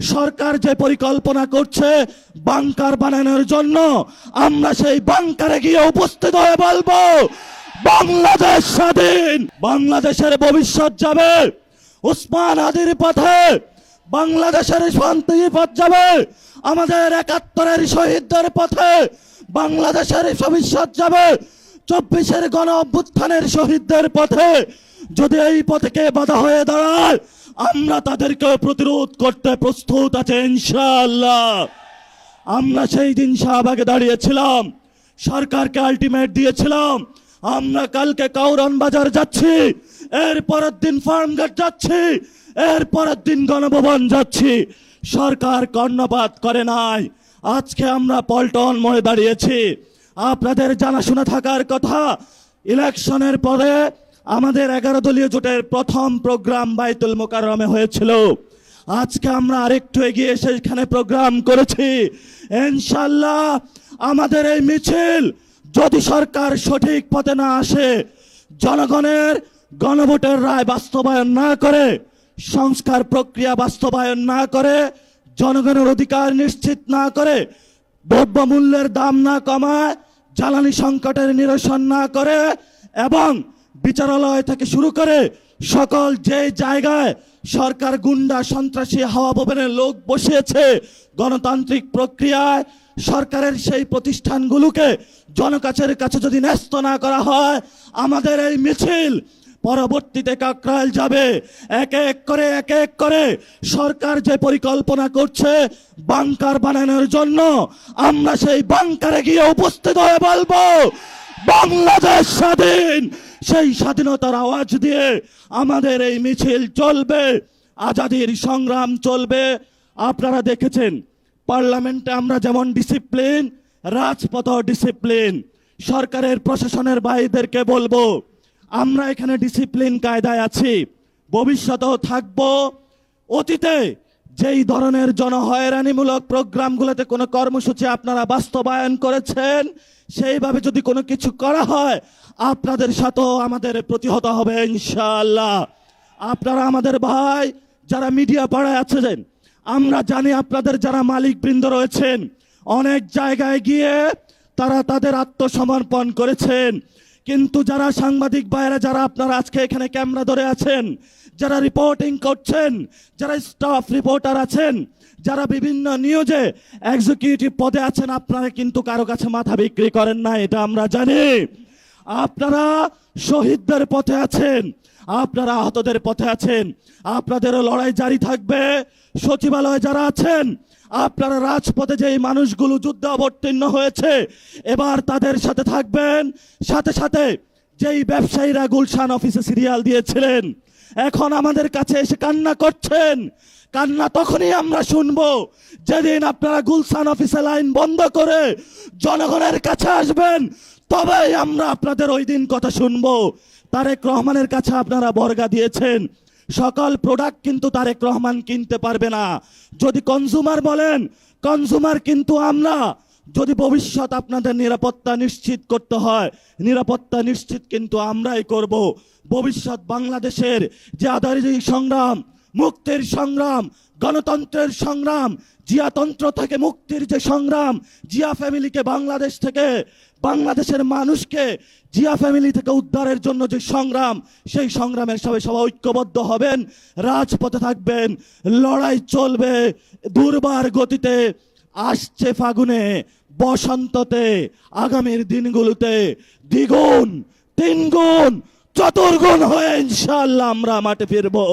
সরকার যে পরিকল্পনা করছে বাংকার বানানোর জন্য, আমরা সেই বাংকারে গিয়ে উপস্থিত হয়ে বলবো বাংলাদেশ স্বাধীন, বাংলাদেশের ভবিষ্যৎ যাবে ওসমান হাদির পথে, বাংলাদেশের শান্তির পথ যাবে আমাদের ৭১-এর শহীদদের পথে, বাংলাদেশের ভবিষ্যৎ যাবে ২৪-এর গণ অভ্যুত্থানের শহীদদের পথে। যদি এই পথে বাধা হয়ে দাঁড়ায়, আমরা তাদেরকে প্রতিরোধ করতে প্রস্তুত আছে ইনশাআল্লাহ। আমরা সেই দিন শাহবাগে দাঁড়িয়েছিলাম, সরকারকে আলটিমেট দিয়েছিলাম আমরা কালকে কাউরান বাজার যাচ্ছি, এর পরের দিন ফার্মগেট যাচ্ছি, এর পরের দিন গণভবন যাচ্ছি। সরকার কর্ণপাত করে নাই। আজকে আমরা পল্টন মোড়ে দাঁড়িয়েছি। আপনাদের জানাশোনা থাকার কথা, ইলেকশনের পরে আমাদের 11 দলীয় জোটের প্রথম প্রোগ্রাম বাইতুল মোকাররমে হয়েছিল। আজকে আমরা আরেকটু এগিয়ে সেখানে প্রোগ্রাম করেছি। ইনশাআল্লাহ আমাদের এই মিছিল যদি সরকার সঠিক পথে না আসে, জনগণের গণভোটের রায় বাস্তবায়ন না করে, সংস্কার প্রক্রিয়া বাস্তবায়ন না করে, জনগণের অধিকার নিশ্চিত না করে, দ্রব্যমূল্যের দাম না কমায়, জ্বালানি সংকটের নিরসন না করে, এবং বিচারালয় থেকে শুরু করে সকল যে জায়গায় সরকার গুন্ডা সন্ত্রাসী হাওয়া ভবনের লোক বসিয়েছে, গণতান্ত্রিক প্রক্রিয়ায় সরকারের সেই প্রতিষ্ঠানগুলোকে জনকাছের কাছে যদি ন্যস্ত না করা হয়, আমাদের এই মিছিল পরবর্তীতে কাকরাইল যাবে। এক এক করে সরকার যে পরিকল্পনা করছে বাংকার বানানোর জন্য, আমরা সেই বাংকারে গিয়ে উপস্থিত হয়ে বলবো বাংলাদেশ স্বাধীন। সেই স্বাধীনতার আওয়াজ দিয়ে আমাদের এই মিছিল চলবে, আজাদির সংগ্রাম চলবে। আপনারা দেখেছেন পার্লামেন্টে আমরা যেমন ডিসিপ্লিন, রাজপথ ডিসিপ্লিন। সরকারের প্রশাসনের ভাইদেরকে বলবো আমরা এখানে ডিসিপ্লিন কায়দায় আছি, ভবিষ্যতেও থাকবো। অতীতে যেই ধরনের জনহয়রানিমূলক প্রোগ্রামগুলোতে কোনো কর্মসূচি আপনারা বাস্তবায়ন করেছেন, সেইভাবে যদি কোনো কিছু করা হয় আপনাদের সাথেও আমাদের প্রতিহত হবে ইনশাআল্লাহ। আপনারা আমাদের ভাই যারা মিডিয়া পাড়ায় আছেন, আমরা জানি আপনাদের যারা মালিকবৃন্দ রয়েছেন অনেক জায়গায় গিয়ে তারা তাদের আত্মসমর্পণ করেছেন, কিন্তু যারা সাংবাদিক ভাইরা যারা আপনারা আজকে এখানে ক্যামেরা ধরে আছেন, যারা রিপোর্টিং করছেন, যারা স্টাফ রিপোর্টার আছেন, যারা বিভিন্ন নিউজে এক্সিকিউটিভ পদে আছেন, আপনারা কিন্তু কারো কাছে মাথা বিক্রি করেন না, এটা আমরা জানি। আপনারা শহীদদের পথে আছেন, আপনারা আহতদের পথে আছেন, আপনাদেরও লড়াই জারি থাকবে। সচিবালয়ে যারা আছেন, আপনারা রাজপথে যেই মানুষগুলো যুদ্ধে অবতীর্ণ হয়েছে এবার তাদের সাথে থাকবেন। সাথে সাথে যেই ব্যবসায়ীরা গুলশান অফিসে সিরিয়াল দিয়েছিলেন এখন আমাদের কাছে এসে কান্না করছেন, কান্না তখনই আমরা শুনবো যেদিন আপনারা গুলশান অফিসে লাইন বন্ধ করে জনগণের কাছে আসবেন, তবেই আমরা আপনাদের ওই দিন কথা শুনবো। তারেক রহমানের কাছে আপনারা বর্গা দিয়েছেন, সকল প্রোডাক্ট কিন্তু তারেক রহমান কিনতে পারবে না। যদি কনজুমার বলেন, কনজুমার কিন্তু আমরা। যদি ভবিষ্যৎ আপনাদের নিরাপত্তা নিশ্চিত করতে হয়, নিরাপত্তা নিশ্চিত কিন্তু আমরাই করব। ভবিষ্যৎ বাংলাদেশের যে আজাদী সংগ্রাম, মুক্তির সংগ্রাম, গণতন্ত্রের সংগ্রাম, জিয়াতন্ত্র থেকে মুক্তির যে সংগ্রাম, জিয়া ফ্যামিলিকে বাংলাদেশ থেকে, বাংলাদেশের মানুষকে জিয়া ফ্যামিলি থেকে উদ্ধারের জন্য যে সংগ্রাম, সেই সংগ্রামের সবাই ঐক্যবদ্ধ হবেন, রাজপথে থাকবেন, লড়াই চলবে দুর্বার গতিতে। আসছে ফাগুনে, বসন্ততে, আগামীর দিনগুলোতে দ্বিগুণ, তিনগুণ, চতুর্গুণ হয়ে ইনশাআল্লাহ আমরা মাঠে ফিরবো।